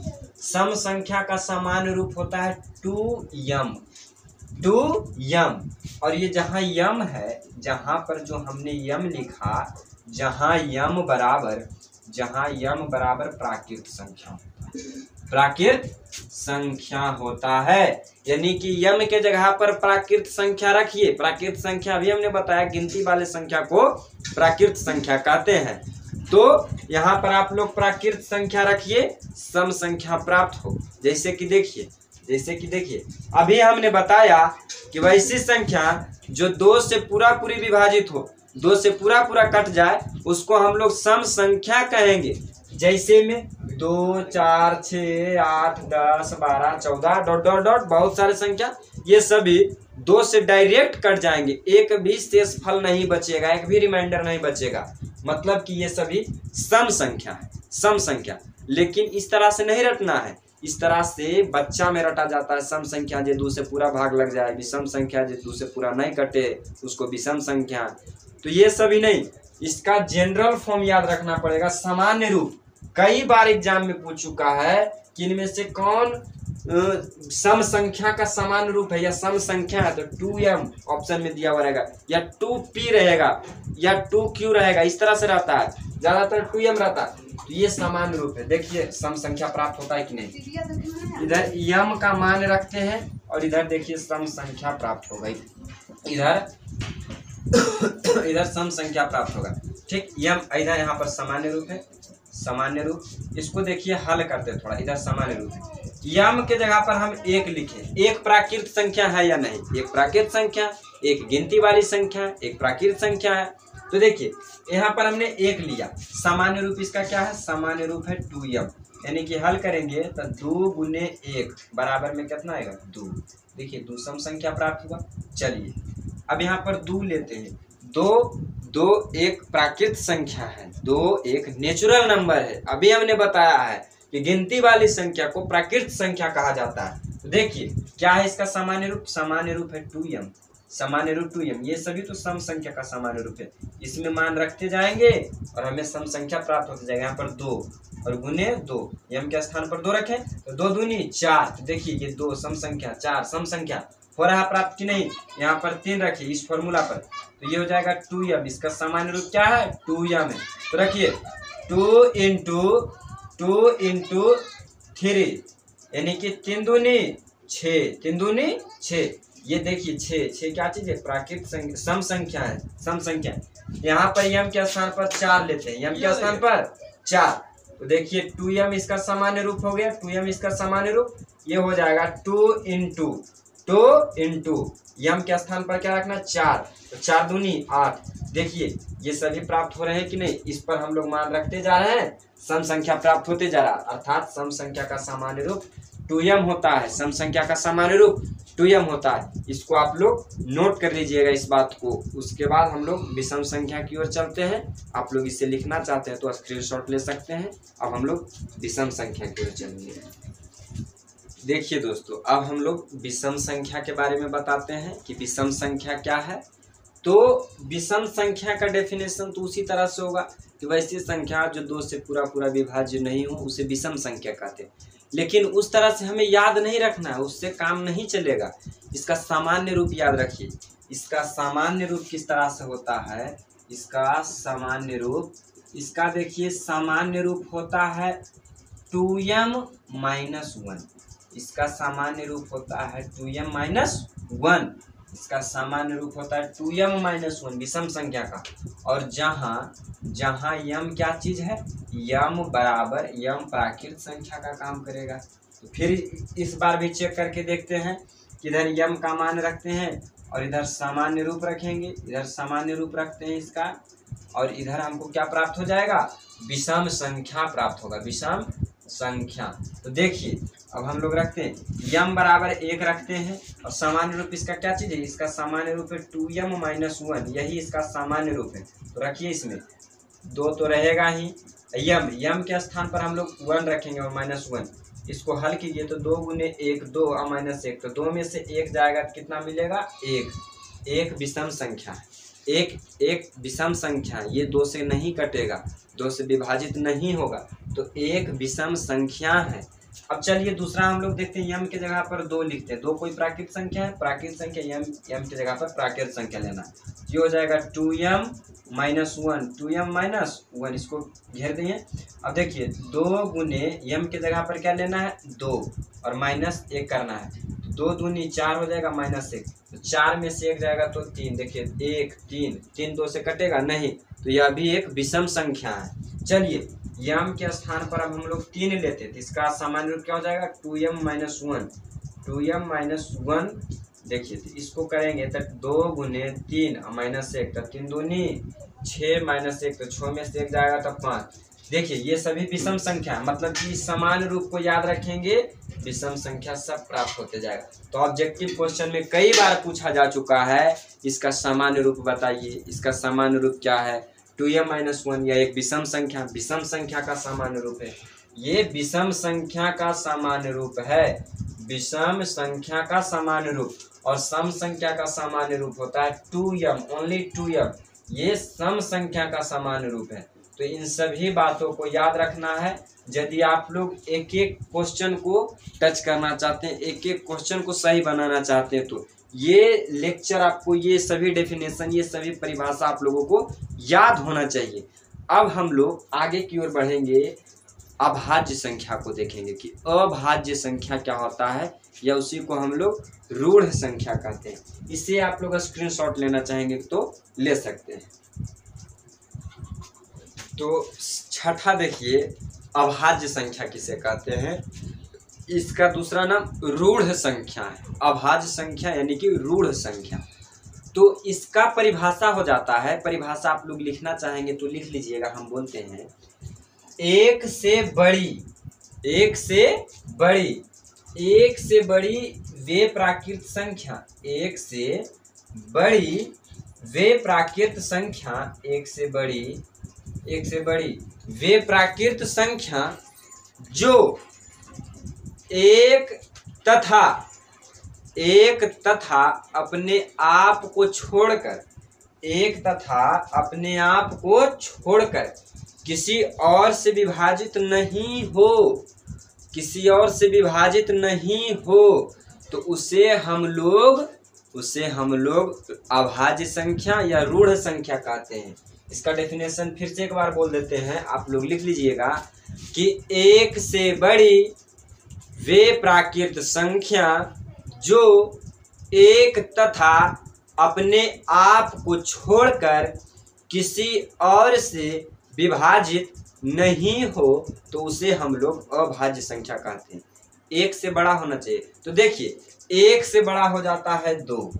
सम संख्या का सामान्य रूप होता है 2m, और ये जहाँ यम है, जहाँ पर जो हमने यम लिखा, जहाँ यम बराबर प्राकृत संख्या होता है, यानी कि यम के जगह पर प्राकृत संख्या रखिए। प्राकृत संख्या अभी हमने बताया, गिनती वाले संख्या को प्राकृत संख्या कहते हैं। तो यहाँ पर आप लोग प्राकृत संख्या रखिए, सम संख्या प्राप्त हो। जैसे कि देखिए अभी हमने बताया कि वैसी संख्या जो 2 से पूरी विभाजित हो, 2 से पूरा कट जाए, उसको हम लोग सम संख्या कहेंगे। जैसे में 2, 4, 6, 8, 10, 12, 14 ... बहुत सारे संख्या, ये सभी 2 से डायरेक्ट कट जाएंगे, एक भी शेष फल नहीं बचेगा, एक भी रिमाइंडर नहीं बचेगा, मतलब कि ये सभी सम संख्या है, सम संख्या। लेकिन इस तरह से नहीं रटना है, इस तरह से बच्चा में रटा जाता है सम संख्या जो 2 से पूरा भाग लग जाए, विषम संख्या जो 2 से पूरा नहीं कटे उसको विषम संख्या। तो ये सभी नहीं, इसका जनरल फॉर्म याद रखना पड़ेगा, सामान्य रूप। कई बार एग्जाम में पूछ चुका है कि इनमें से कौन सम संख्या का समान रूप है या सम संख्या है, तो 2m ऑप्शन में दिया हुआ रहेगा, या 2p रहेगा, या 2q रहेगा, इस तरह से रहता है, ज्यादातर 2m रहता है। तो ये समान रूप है। देखिए सम संख्या प्राप्त होता है कि नहीं, इधर m का मान रखते हैं और इधर देखिए सम संख्या प्राप्त हो गई, इधर सम संख्या प्राप्त होगा। ठीक, m इधर यहाँ पर सामान्य रूप है, सामान्य रूप। इसको देखिए हल करते थोड़ा, इधर सामान्य रूप है, यम के जगह पर हम एक लिखें, एक प्राकृत संख्या है या नहीं? एक प्राकृत संख्या, एक गिनती वाली संख्या, एक प्राकृत संख्या है। तो देखिए यहाँ पर हमने एक लिया, सामान्य रूप इसका क्या है? सामान्य रूप है 2m, यानी कि हल करेंगे तो 2 गुने 1 बराबर में कितना आएगा? 2। देखिए 2 सम संख्या प्राप्त हुआ। चलिए अब यहाँ पर 2 लेते हैं। 2 एक प्राकृत संख्या है, 2 एक नेचुरल नंबर है। अभी हमने बताया है कि गिनती वाली संख्या को प्राकृत संख्या कहा जाता है। तो देखिए क्या है इसका सामान्य रूप? सामान्य रूप है 2m, सामान्य रूप 2m। ये सभी तो सम संख्या का सामान्य रूप है, इसमें मान रखते जाएंगे और हमें सम संख्या प्राप्त होती जाएगी। यहाँ पर 2 और गुने 2, m के स्थान पर 2 रखें तो 2 दूनी 4। तो देखिए ये 2 सम संख्या, 4 सम संख्या हो रहा प्राप्त कि नहीं? यहाँ पर 3 रखिए इस फॉर्मूला पर, तो ये हो जाएगा 2m। इसका सामान्य रूप क्या है? 2m है। तो रखिए 2 इंटू 3 यानी कि 3 दूनी 6, 3 दूनी 6। ये देखिए 6 क्या चीज है? प्राकृत संख्या, सम संख्या है, सम संख्या। यहाँ पर m के स्थान पर 4 लेते हैं, m के स्थान पर 4। तो देखिए 2m इसका सामान्य रूप हो गया, 2m इसका सामान्य रूप ये हो जाएगा 2 इंटू m के स्थान पर क्या रखना? 4, तो 4 दूनी 8। देखिए ये सभी प्राप्त हो रहे हैं कि नहीं? इस पर हम लोग मान रखते जा रहे हैं, सम संख्या प्राप्त होते जा रहा है। अर्थात सम संख्या का सामान्य रूप 2m होता है, सम संख्या का सामान्य रूप 2m होता है। इसको आप लोग नोट कर लीजिएगा इस बात को। उसके बाद हम लोग विषम संख्या की ओर चलते हैं। आप लोग इसे लिखना चाहते हैं तो स्क्रीनशॉट ले सकते हैं। अब हम लोग विषम संख्या की ओर चलेंगे। देखिए दोस्तों, अब हम लोग विषम संख्या के बारे में बताते हैं कि विषम संख्या क्या है। तो विषम संख्या का डेफिनेशन तो उसी तरह से होगा कि वैसी संख्या जो 2 से पूरा विभाज्य नहीं हो उसे विषम संख्या कहते हैं। लेकिन उस तरह से हमें याद नहीं रखना है, उससे काम नहीं चलेगा। इसका सामान्य रूप याद रखिए। इसका सामान्य रूप किस तरह से होता है? इसका सामान्य रूप, इसका देखिए सामान्य रूप होता है 2m-1। इसका सामान्य रूप होता है 2m-1। इसका सामान्य रूप होता है 2m-1 विषम संख्या का। और जहाँ m क्या चीज है? m बराबर m प्राकृत संख्या का काम करेगा। तो फिर इस बार भी चेक करके देखते हैं कि इधर m का मान रखते हैं और इधर सामान्य रूप रखेंगे, इधर सामान्य रूप रखते हैं इसका, और इधर हमको क्या प्राप्त हो जाएगा? विषम संख्या प्राप्त होगा, विषम संख्या। तो देखिए अब हम लोग रखते हैं m बराबर 1 रखते हैं और सामान्य रूप इसका क्या चीज है? इसका सामान्य रूप है 2m-1, यही इसका सामान्य रूप है। तो रखिए इसमें 2 तो रहेगा ही, m के स्थान पर हम लोग 1 रखेंगे और -1। इसको हल कीजिए तो 2 गुने 1 2 और -1, तो 2 में से 1 जाएगा तो कितना मिलेगा? 1। एक विषम संख्या, एक विषम संख्या, ये 2 से नहीं कटेगा, 2 से विभाजित नहीं होगा, तो एक विषम संख्या है। अब चलिए दूसरा हम लोग देखते हैं। m के जगह पर 2 लिखते हैं। 2 कोई प्राकृत संख्या है, प्राकृत संख्या m के जगह पर प्राकृत संख्या लेना। ये हो जाएगा 2m-1, 2m-1, इसको घेर देंगे। अब देखिए 2 गुने m के जगह पर क्या लेना है? 2 और -1 करना है। 2 दूनी 4 हो जाएगा, -1, तो 4 में से 1 जाएगा तो 3। देखिए 1 3 2 से कटेगा नहीं, तो यह भी एक विषम संख्या है। चलिए m के स्थान पर अब हम लोग 3 लेते हैं, तो इसका सामान्य रूप क्या हो जाएगा? 2m-1, 2m-1। देखिए तो इसको करेंगे तो 2 गुने 3 और -1, तो 3 दूनी 6 -1, तो 6 में से 1 जाएगा तो 5। देखिए ये सभी विषम संख्या है, मतलब कि समान रूप को याद रखेंगे, विषम संख्या सब प्राप्त होते जाएगा। तो ऑब्जेक्टिव क्वेश्चन में कई बार पूछा जा चुका है, इसका सामान्य रूप बताइए। इसका सामान्य रूप क्या है? 2m-1, यह एक विषम संख्या, विषम संख्या का सामान्य रूप है। ये विषम संख्या का सामान्य रूप है, विषम संख्या का सामान्य रूप। और सम संख्या का सामान्य रूप होता है 2m, ओनली 2m, ये सम संख्या का सामान्य रूप है। तो इन सभी बातों को याद रखना है। यदि आप लोग एक एक क्वेश्चन को टच करना चाहते हैं, एक एक क्वेश्चन को सही बनाना चाहते हैं, तो ये लेक्चर आपको, ये सभी डेफिनेशन, ये सभी परिभाषा आप लोगों को याद होना चाहिए। अब हम लोग आगे की ओर बढ़ेंगे, अभाज्य संख्या को देखेंगे कि अभाज्य संख्या क्या होता है, या उसी को हम लोग रूढ़ संख्या कहते हैं। इसे आप लोग स्क्रीनशॉट लेना चाहेंगे तो ले सकते हैं। तो छठा देखिए, अभाज्य संख्या किसे कहते हैं। इसका दूसरा नाम रूढ़ संख्या है। अभाज्य संख्या यानी कि रूढ़ संख्या। तो इसका परिभाषा हो जाता है, परिभाषा आप लोग लिखना चाहेंगे तो लिख लीजिएगा। हम बोलते हैं एक से बड़ी वे प्राकृत संख्या, एक से बड़ी वे प्राकृत संख्या, एक से बड़ी वे प्राकृत संख्या जो एक तथा अपने आप को छोड़कर किसी और से विभाजित नहीं हो, तो उसे हम लोग अभाज्य संख्या या रूढ़ संख्या कहते हैं। इसका डेफिनेशन फिर से एक बार बोल देते हैं, आप लोग लिख लीजिएगा कि एक से बड़ी वे प्राकृत संख्या जो एक तथा अपने आप को छोड़कर किसी और से विभाजित नहीं हो, तो उसे हम लोग अभाज्य संख्या कहते हैं। एक से बड़ा होना चाहिए। तो देखिए एक से बड़ा हो जाता है 2।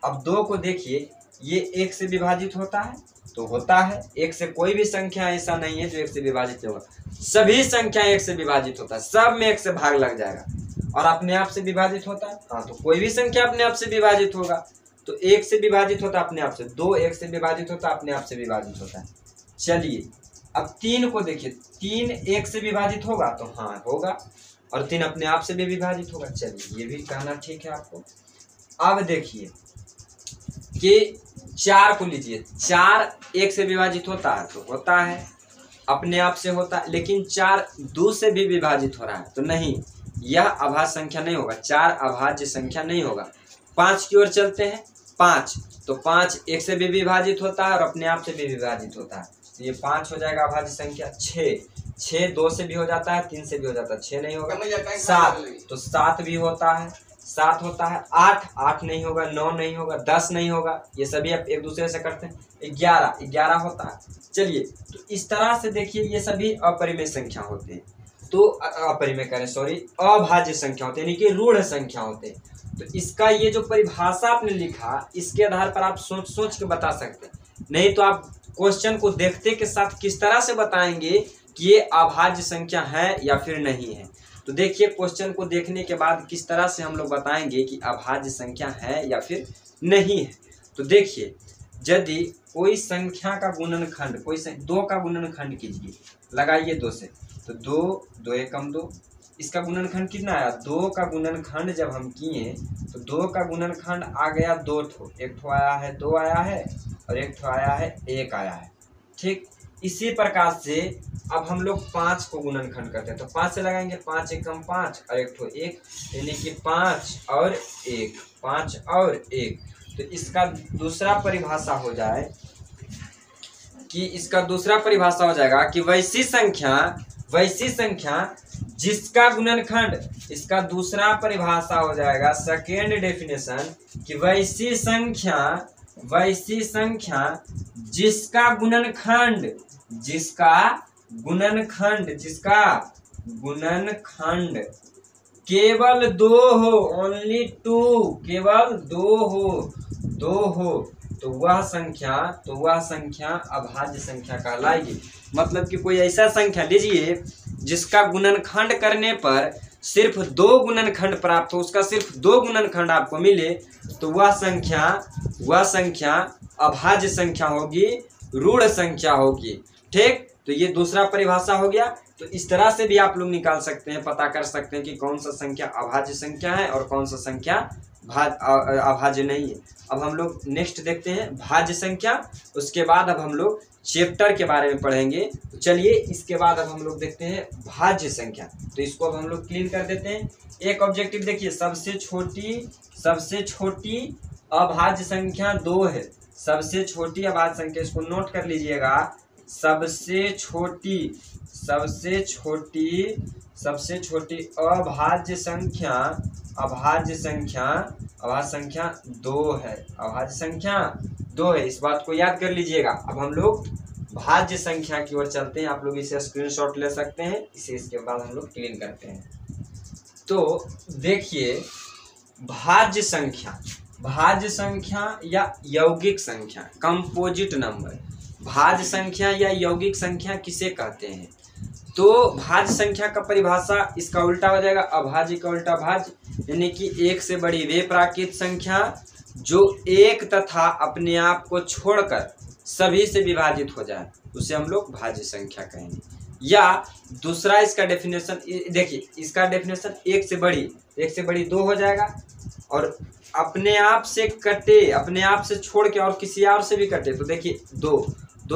अब 2 को देखिए, ये एक से विभाजित होता है तो होता है। एक से कोई भी संख्या ऐसा नहीं है जो एक से विभाजित होगा, सभी संख्या एक से विभाजित होता है, सब में एक से भाग लग जाएगा। और अपने आप से विभाजित होता है, हाँ, तो कोई भी संख्या अपने आप से विभाजित होगा। तो एक से विभाजित होता है अपने आप से, 2 एक से विभाजित होता है अपने आप से विभाजित होता है। चलिए अब 3 को देखिए, 3 एक से विभाजित होगा तो हाँ होगा, और 3 अपने आप से भी विभाजित होगा। चलिए ये भी कहना ठीक है आपको। अब देखिए कि 4 को लीजिए, 4 एक से विभाजित होता है तो होता है, अपने आप से होता है, लेकिन 4 2 से भी विभाजित हो रहा है तो नहीं, यह अभाज्य संख्या नहीं होगा, 4 अभाज्य संख्या नहीं होगा। 5 की ओर चलते हैं, 5 तो 5 एक से भी विभाजित होता है और अपने आप से भी विभाजित होता है, तो ये 5 हो जाएगा अभाज्य संख्या। 6 2 से भी हो जाता है, 3 से भी हो जाता है, 6 नहीं होगा। 7 तो 7 भी होता है, 7 होता है। 8 नहीं होगा, 9 नहीं होगा, 10 नहीं होगा, ये सभी आप एक दूसरे से करते हैं। 11 होता है। चलिए तो इस तरह से देखिए ये सभी अपरिमेय संख्या होते हैं, तो अभाज्य संख्या होते हैं, यानी कि रूढ़ संख्या होते हैं। तो इसका ये जो परिभाषा आपने लिखा, इसके आधार पर आप सोच के बता सकते हैं, नहीं तो आप क्वेश्चन को देखते के साथ किस तरह से बताएंगे कि ये अभाज्य संख्या है या फिर नहीं है। तो देखिए क्वेश्चन को देखने के बाद किस तरह से हम लोग बताएंगे कि अभाज्य संख्या है या फिर नहीं है। तो देखिए यदि कोई संख्या का गुणनखंड, कोई 2 का गुणनखंड कीजिए, लगाइए 2 से, तो 2 एकम 2, इसका गुणनखंड कितना आया? 2 का गुणनखंड जब हम किए तो 2 का गुणनखंड आ गया 2 ठो, एक ठो आया है 2 आया है और एक ठो आया है 1 आया है। ठीक इसी प्रकार से अब हम लोग 5 को गुणनखंड करते हैं, तो 5 से लगाएंगे, 5 एकम 5 और एक ठो 1, यानी कि 5 और 1, 5 और 1। तो इसका दूसरा परिभाषा हो जाए कि कि वैसी संख्या जिसका गुणनखंड, इसका दूसरा परिभाषा हो जाएगा, सेकेंड डेफिनेशन, कि वैसी संख्या जिसका गुणनखंड केवल 2 हो, ओनली 2, केवल 2 हो, तो वह संख्या अभाज्य संख्या कहलाएगी। मतलब कि कोई ऐसा संख्या लीजिए जिसका गुणनखंड करने पर सिर्फ 2 गुणनखंड प्राप्त हो, उसका सिर्फ 2 गुणनखंड आपको मिले, तो वह संख्या अभाज्य संख्या होगी, रूढ़ संख्या होगी। ठीक, तो ये दूसरा परिभाषा हो गया। तो इस तरह से भी आप लोग निकाल सकते हैं, पता कर सकते हैं कि कौन सा संख्या अभाज्य संख्या है और कौन सा संख्या अभाज्य नहीं है। अब हम लोग नेक्स्ट देखते हैं भाज्य संख्या, उसके बाद अब हम लोग चैप्टर के बारे में पढ़ेंगे। तो चलिए इसके बाद अब हम लोग देखते हैं भाज्य संख्या। तो इसको अब हम लोग क्लीन कर देते हैं। एक ऑब्जेक्टिव देखिए, सबसे छोटी अभाज्य संख्या 2 है। सबसे छोटी अभाज्य संख्या, इसको नोट कर लीजिएगा, सबसे छोटी अभाज्य संख्या 2 है। अभाज्य संख्या 2 है, इस बात को याद कर लीजिएगा। अब हम लोग भाज्य संख्या की ओर चलते हैं। आप लोग इसे स्क्रीनशॉट ले सकते हैं, इसे इसके बाद हम लोग क्लीन करते हैं। तो देखिए, भाज्य संख्या या यौगिक संख्या, कंपोजिट नंबर, भाज्य संख्या या यौगिक संख्या किसे कहते हैं? तो भाज्य संख्या का परिभाषा इसका उल्टा हो जाएगा, अभाज्य का उल्टा भाज्य, यानी कि एक से बड़ी वे प्राकृत संख्या जो एक तथा अपने आप को छोड़कर सभी से विभाजित हो जाए, उसे हम लोग भाज्य संख्या कहेंगे। या दूसरा इसका डेफिनेशन देखिए, इसका डेफिनेशन एक से बड़ी 2 हो जाएगा, और अपने आप से कटे, अपने आप से छोड़ के और किसी और से भी कटे, तो देखिए 2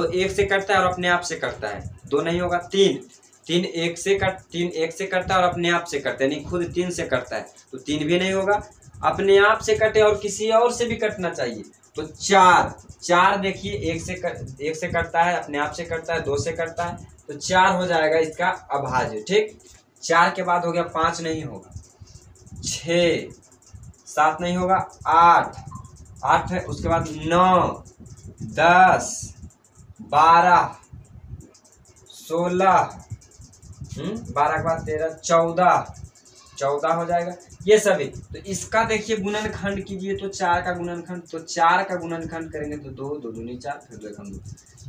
एक से कटता है और अपने आप से कटता है, 2 नहीं होगा। 3 एक से कटता है और अपने आप से कटता है, यानी खुद 3 से कटता है, तो 3 भी नहीं होगा। अपने आप से कटे और किसी और से भी कटना चाहिए, तो 4 देखिए, एक से कटता है, अपने आप से कटता है, 2 से कटता है, तो 4 हो जाएगा इसका अभाज्य। ठीक, 4 के बाद हो गया 5 नहीं होगा, 6, 7 नहीं होगा, 8 है, उसके बाद 9, 10, 12, 16, 12 के बाद 13, 14 हो जाएगा, ये सभी। तो इसका देखिए गुणनखंड कीजिए, तो 4 का गुणनखंड, तो 4 का गुणनखंड करेंगे तो 2 दूनी 4, फिर 2 एकम 2,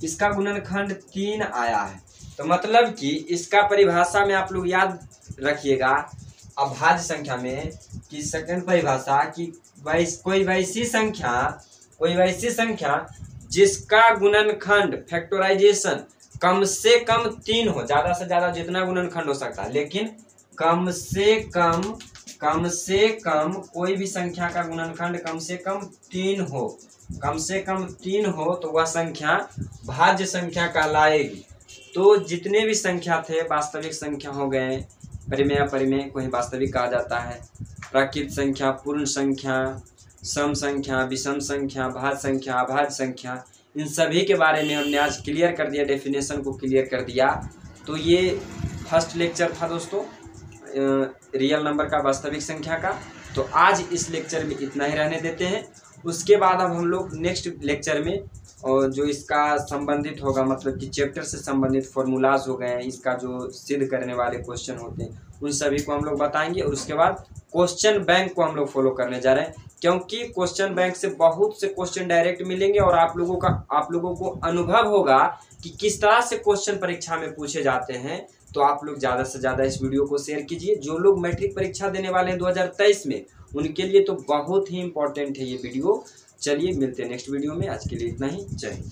इसका गुणनखंड 3 आया है। तो मतलब कि इसका परिभाषा में आप लोग याद रखिएगा, अभाज्य संख्या में कि सेकंड परिभाषा कि कोई वैसी संख्या जिसका गुणनखंड फैक्टराइजेशन कम से कम 3 हो, ज्यादा से ज्यादा जितना गुणनखंड हो सकता है, लेकिन कम से कम कोई भी संख्या का गुणनखंड कम से कम 3 हो, तो वह संख्या भाज्य संख्या कहलाएगी। तो जितने भी संख्या थे, वास्तविक संख्या हो गए, परिमेय अपरिमेय को ही वास्तविक कहा जाता है, प्राकृत संख्या, पूर्ण संख्या, सम संख्या, विषम संख्या, भाज्य संख्या, अभाज्य संख्या, इन सभी के बारे में हमने आज क्लियर कर दिया, डेफिनेशन को क्लियर कर दिया। तो ये फर्स्ट लेक्चर था दोस्तों, रियल नंबर का, वास्तविक संख्या का। तो आज इस लेक्चर में इतना ही रहने देते हैं। उसके बाद अब हम लोग नेक्स्ट लेक्चर में, और जो इसका संबंधित होगा, मतलब कि चैप्टर से संबंधित फॉर्मूलाज हो गए, इसका जो सिद्ध करने वाले क्वेश्चन होते हैं, उन सभी को हम लोग बताएंगे। और उसके बाद क्वेश्चन बैंक को हम लोग फॉलो करने जा रहे हैं, क्योंकि क्वेश्चन बैंक से बहुत से क्वेश्चन डायरेक्ट मिलेंगे और आप लोगों को अनुभव होगा कि किस तरह से क्वेश्चन परीक्षा में पूछे जाते हैं। तो आप लोग ज़्यादा से ज़्यादा इस वीडियो को शेयर कीजिए। जो लोग मैट्रिक परीक्षा देने वाले हैं 2023 में, उनके लिए तो बहुत ही इंपॉर्टेंट है ये वीडियो। चलिए मिलते हैं नेक्स्ट वीडियो में, आज के लिए इतना ही, जय हिंद।